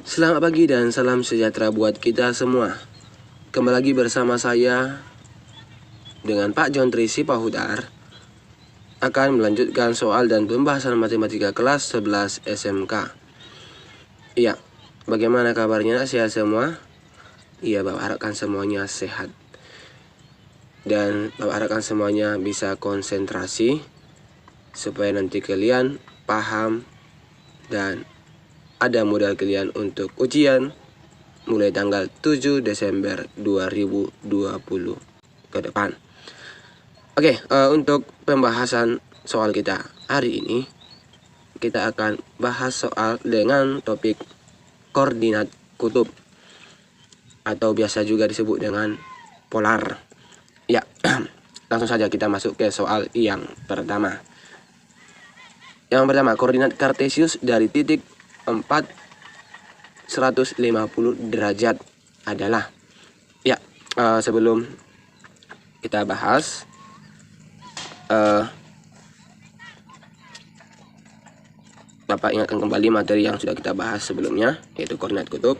Selamat pagi dan salam sejahtera buat kita semua. Kembali lagi bersama saya dengan Pak John Trisi Pahudar akan melanjutkan soal dan pembahasan matematika kelas 11 SMK. Iya, bagaimana kabarnya? Sehat semua? Iya, Bapak harapkan semuanya sehat. Dan Bapak harapkan semuanya bisa konsentrasi supaya nanti kalian paham dan ada modal kalian untuk ujian mulai tanggal 7 Desember 2020 ke depan. Oke, untuk pembahasan soal kita hari ini, kita akan bahas soal dengan topik koordinat kutub atau biasa juga disebut dengan polar. Ya, langsung saja kita masuk ke soal yang pertama. Yang pertama, koordinat kartesius dari titik 150 derajat adalah. Ya, sebelum kita bahas, Bapak ingatkan kembali materi yang sudah kita bahas sebelumnya, yaitu koordinat kutub.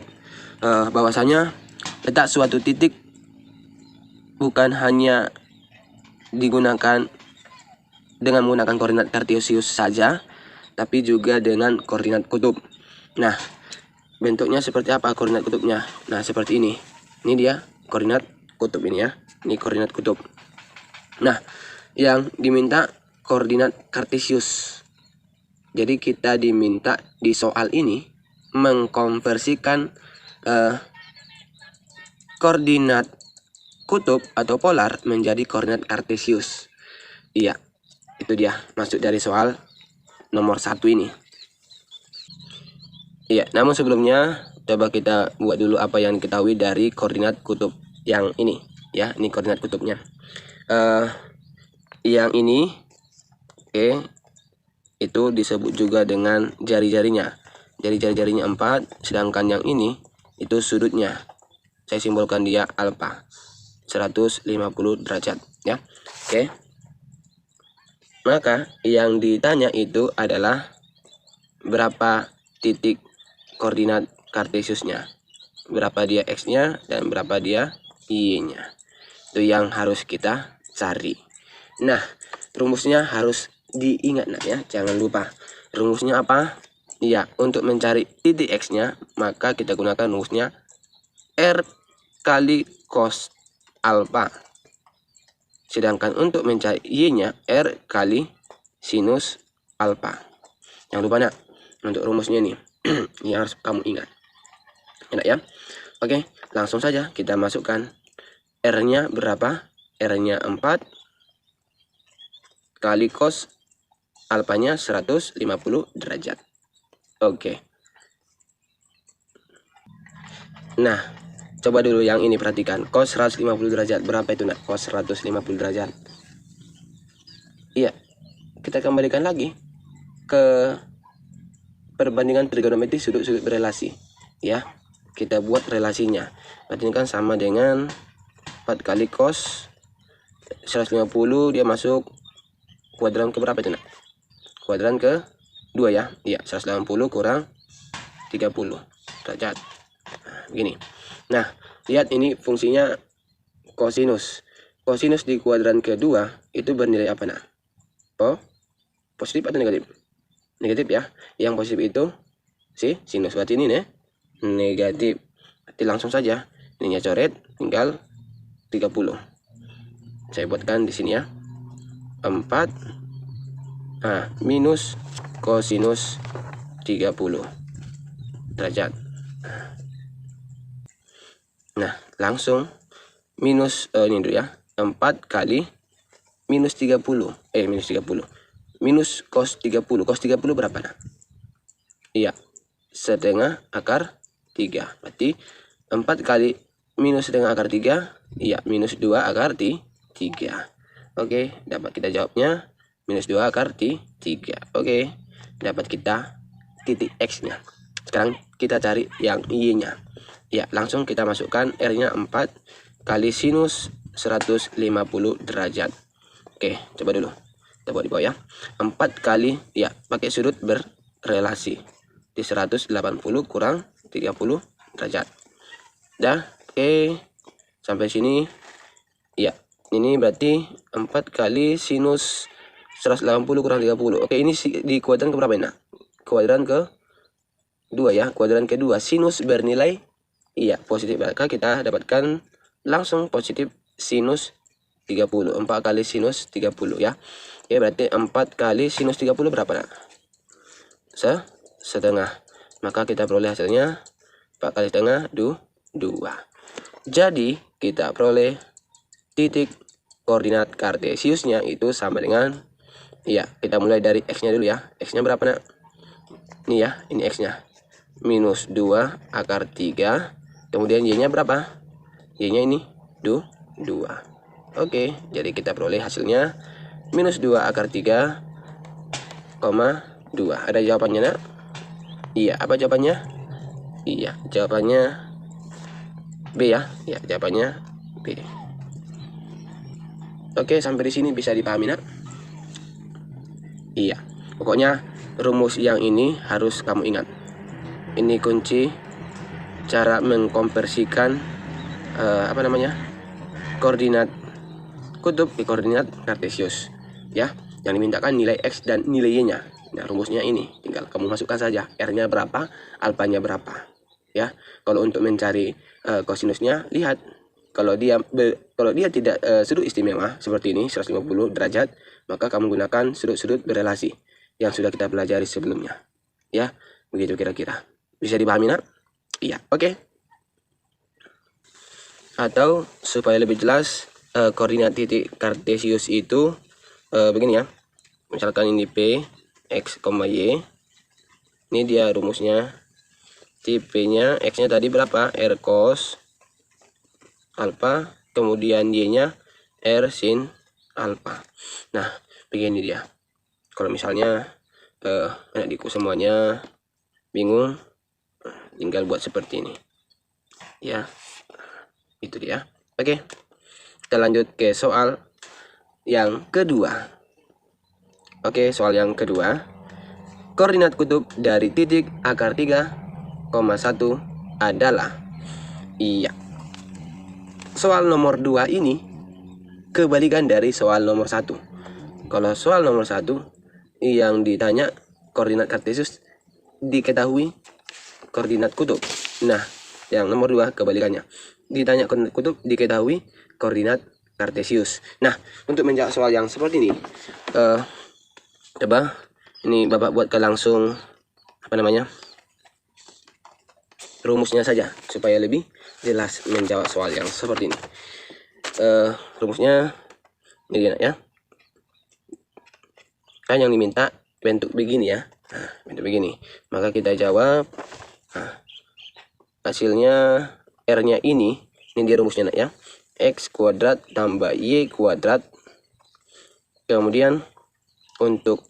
Bahwasanya letak suatu titik bukan hanya digunakan dengan menggunakan koordinat kartesius saja, tapi juga dengan koordinat kutub. Nah, bentuknya seperti apa koordinat kutubnya? Nah, seperti ini. Ini dia koordinat kutub ini ya. Ini koordinat kutub. Nah, yang diminta koordinat kartesius. Jadi kita diminta di soal ini mengkonversikan koordinat kutub atau polar menjadi koordinat kartesius. Iya, itu dia masuk dari soal nomor 1 ini. Iya, namun sebelumnya coba kita buat dulu apa yang diketahui dari koordinat kutub yang ini. Ya, ini koordinat kutubnya. Yang ini, oke, itu disebut juga dengan jari-jarinya. Jadi jari-jarinya 4, sedangkan yang ini itu sudutnya. Saya simbolkan dia alfa. 150 derajat ya. Oke. Maka yang ditanya itu adalah berapa titik koordinat kartesiusnya. Berapa dia X-nya dan berapa dia Y-nya. Itu yang harus kita cari. Nah, rumusnya harus diingat nak ya, jangan lupa. Rumusnya apa? Ya, untuk mencari titik X-nya, maka kita gunakan rumusnya R kali cos alfa. Sedangkan untuk mencari Y-nya, R kali sinus alfa. Jangan lupa nak, untuk rumusnya nih, yang harus kamu ingat. Enak ya? Oke, langsung saja kita masukkan R-nya berapa? R-nya 4 kali cos alfanya 150 derajat. Oke. Nah, coba dulu yang ini perhatikan. Cos 150 derajat. Berapa itu nak? Cos 150 derajat. Iya. Kita kembalikan lagi ke perbandingan trigonometri sudut-sudut berelasi. Ya. Kita buat relasinya. Berarti kan sama dengan 4 kali cos 150, dia masuk kuadran ke berapa itu nak? Kuadran ke 2 ya. Iya, 180 kurang 30 derajat. Nah, begini. Nah, lihat ini fungsinya kosinus. Kosinus di kuadran kedua itu bernilai apa nak? Oh, positif atau negatif? Negatif ya. Yang positif itu sinus. Berarti ini nih negatif. Berarti langsung saja ininya coret, tinggal 30. Saya buatkan di sini ya. 4 minus kosinus 30 derajat. Nah, langsung minus ini dulu ya. 4 kali minus 30. Minus 30. Minus cos 30. Cos 30 berapa nah? Iya. Setengah akar 3. Berarti 4 kali minus setengah akar 3. Iya, minus 2 akar 3. Oke, dapat kita jawabnya minus 2 akar 3. Oke, dapat kita titik X-nya. Sekarang kita cari yang Y-nya. Ya, langsung kita masukkan R-nya 4 kali sinus 150 derajat. Oke, coba dulu. Kita buat di bawah ya. 4 kali, ya, pakai sudut berrelasi. Di 180 kurang 30 derajat. Dah, oke. Sampai sini. Iya, ini berarti 4 kali sinus 180 kurang 30. Oke, ini di kuadran ke berapa ini? Kuadran ke 2 ya, kuadran kedua. Sinus bernilai positif, maka kita dapatkan langsung positif sinus 30. 4 kali sinus 30 ya. Oke, berarti 4 kali sinus 30 berapa nak? Setengah. Maka kita peroleh hasilnya 4 kali setengah 2. Jadi kita peroleh titik koordinat kartesiusnya itu sama dengan, kita mulai dari x-nya dulu ya. X-nya berapa nak? Ini ya, ini x-nya. Minus 2 akar 3. Kemudian y-nya berapa? Y-nya ini 2. Oke, jadi kita peroleh hasilnya minus 2 akar 3, 2. Ada jawabannya nak? Iya, apa jawabannya? Iya, jawabannya B ya. Ya, jawabannya B. Oke, sampai di sini bisa dipahami nak? Iya, pokoknya rumus yang ini harus kamu ingat. Ini kunci cara mengkonversikan koordinat kutub ke koordinat kartesius ya. Yang dimintakan nilai x dan nilai y-nya. Nah, rumusnya ini tinggal kamu masukkan saja, r-nya berapa, alfanya berapa ya. Kalau untuk mencari kosinusnya, lihat kalau dia tidak sudut istimewa seperti ini 150 derajat, maka kamu gunakan sudut-sudut berelasi yang sudah kita pelajari sebelumnya ya. Begitu kira-kira. Bisa dipahami nak? Iya, oke. Atau supaya lebih jelas, koordinat titik kartesius itu begini ya. Misalkan ini P, X, Y. Ini dia rumusnya. P-nya, X-nya tadi berapa? R cos alpha, kemudian Y-nya R sin alpha. Nah, begini dia. Kalau misalnya anak-adikku semuanya bingung, tinggal buat seperti ini. Ya, itu dia. Oke, kita lanjut ke soal yang kedua. Oke, soal yang kedua. Koordinat kutub dari titik akar 3,1 adalah. Iya. Soal nomor 2 ini kebalikan dari soal nomor 1. Kalau soal nomor 1 yang ditanya koordinat kartesius diketahui koordinat kutub. Nah, yang nomor 2 kebalikannya. Ditanya koordinat kutub diketahui koordinat kartesius. Nah, untuk menjawab soal yang seperti ini, coba ini Bapak buatkan langsung rumusnya saja supaya lebih jelas menjawab soal yang seperti ini. Rumusnya ini ya. Kan yang diminta bentuk begini ya. Nah, bentuk begini. Maka kita jawab. Nah, hasilnya R-nya ini dia rumusnya nak ya. X kuadrat tambah Y kuadrat. Kemudian untuk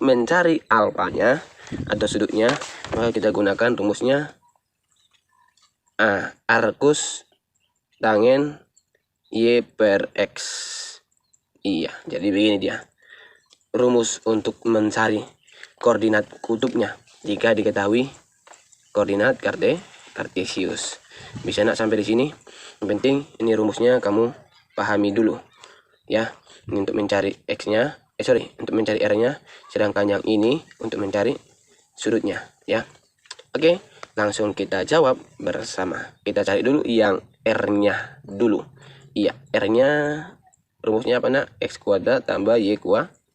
mencari alfanya atau sudutnya, maka kita gunakan rumusnya arcus tangen Y per X. Iya, jadi begini dia rumus untuk mencari koordinat kutubnya jika diketahui koordinat kartesius. Bisa nak sampai di sini? Yang penting ini rumusnya kamu pahami dulu ya. Ini untuk mencari X-nya, untuk mencari R-nya, sedangkan yang ini untuk mencari sudutnya ya. Oke, langsung kita jawab bersama. Kita cari dulu yang R-nya dulu. Iya, R-nya rumusnya apa nak? X kuadrat tambah Y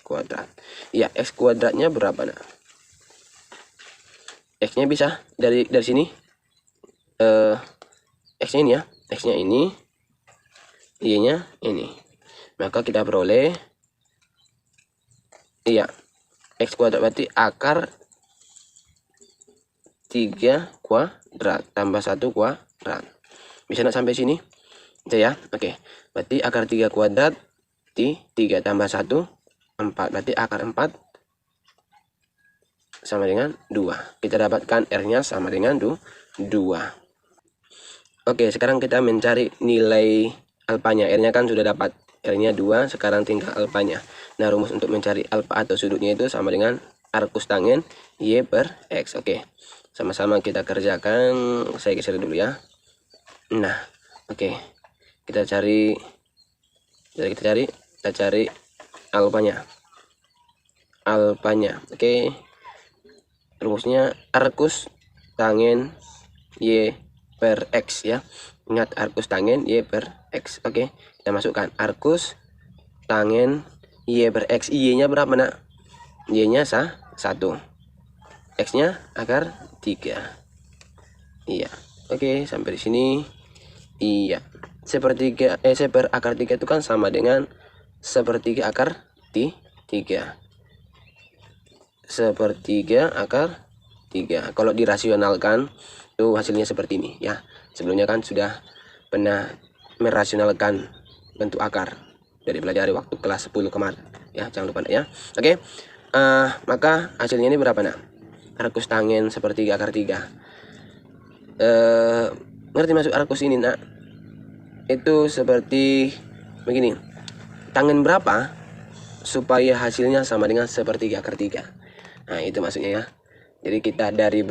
kuadrat. Iya, X kuadratnya berapa nak? X-nya bisa dari sini. X-nya ini ya. X-nya ini. Y-nya ini. Maka kita peroleh X kuadrat berarti akar 3 kuadrat tambah 1 kuadrat. Bisa nak sampai sini? Bisa ya? Oke. Berarti akar 3 kuadrat 3 tambah 1 4. Berarti akar 4 sama dengan 2. Kita dapatkan R-nya sama dengan 2. Oke, sekarang kita mencari nilai alfanya. R-nya kan sudah dapat. R-nya 2, sekarang tinggal alfanya. Nah, rumus untuk mencari alfa atau sudutnya itu sama dengan arcus tangen Y per X. Oke. Sama-sama kita kerjakan. Saya geser dulu ya. Nah, oke. Kita cari alfanya. Oke. Rumusnya arcus tangen Y per X ya. Ingat, arcus tangen Y per X. Oke, kita masukkan arcus tangen Y per X. Y-nya berapa nak? Y-nya 1. X-nya akar 3. Iya. Oke, sampai di sini. Iya. Sepertiga seper akar 3 itu kan sama dengan sepertiga akar 3. Sepertiga akar 3. Kalau dirasionalkan itu hasilnya seperti ini ya. Sebelumnya kan sudah pernah merasionalkan bentuk akar dari pelajari waktu kelas 10 kemarin ya, jangan lupa ya. Oke. Maka hasilnya ini berapa nak? Arcus tangen sepertiga akar 3. Ngerti masuk arcus ini nak? Itu seperti begini. Tangen berapa supaya hasilnya sama dengan sepertiga akar 3. Nah, itu maksudnya ya. Jadi kita dari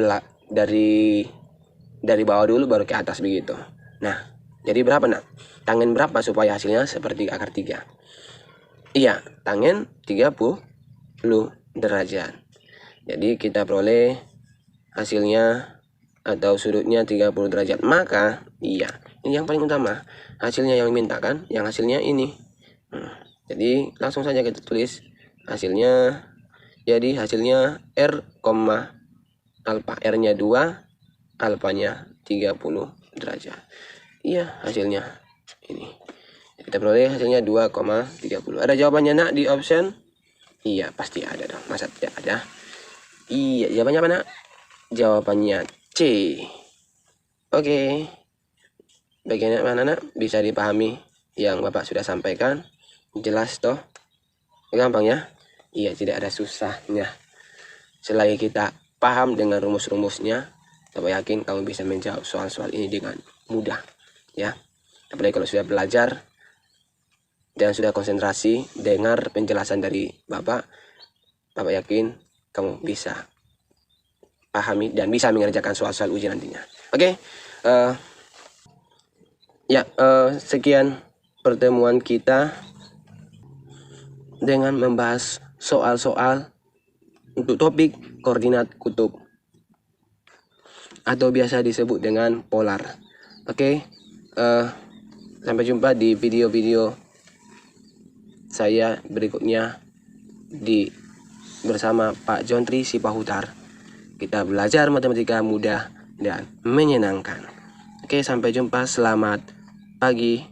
bawah dulu baru ke atas begitu. Nah, jadi berapa nak? Tangen berapa supaya hasilnya sepertiga akar 3? Iya, tangen 30 derajat. Jadi kita peroleh hasilnya atau sudutnya 30 derajat. Maka iya, ini yang paling utama. Hasilnya yang minta kan, yang hasilnya ini. Jadi langsung saja kita tulis hasilnya. Jadi hasilnya R, alfa. R-nya 2, alfanya 30 derajat. Iya, hasilnya ini. Kita peroleh hasilnya 2,30. Ada jawabannya nak di option? Iya, pasti ada dong. Masa tidak ada? Iya, jawabannya mana? Jawabannya C. Oke. Bagian mana nak? Bisa dipahami yang Bapak sudah sampaikan? Jelas toh? Gampang ya? Iya, tidak ada susahnya. Selagi kita paham dengan rumus-rumusnya, Bapak yakin kamu bisa menjawab soal-soal ini dengan mudah ya. Apalagi kalau sudah belajar dan sudah konsentrasi dengar penjelasan dari Bapak yakin kamu bisa pahami dan bisa mengerjakan soal-soal ujian nantinya. Oke. Sekian pertemuan kita dengan membahas soal-soal untuk topik koordinat kutub atau biasa disebut dengan polar. Oke. Sampai jumpa di video-video saya berikutnya bersama Pak Jontri Sipahutar. Kita belajar matematika mudah dan menyenangkan. Oke, sampai jumpa. Selamat pagi.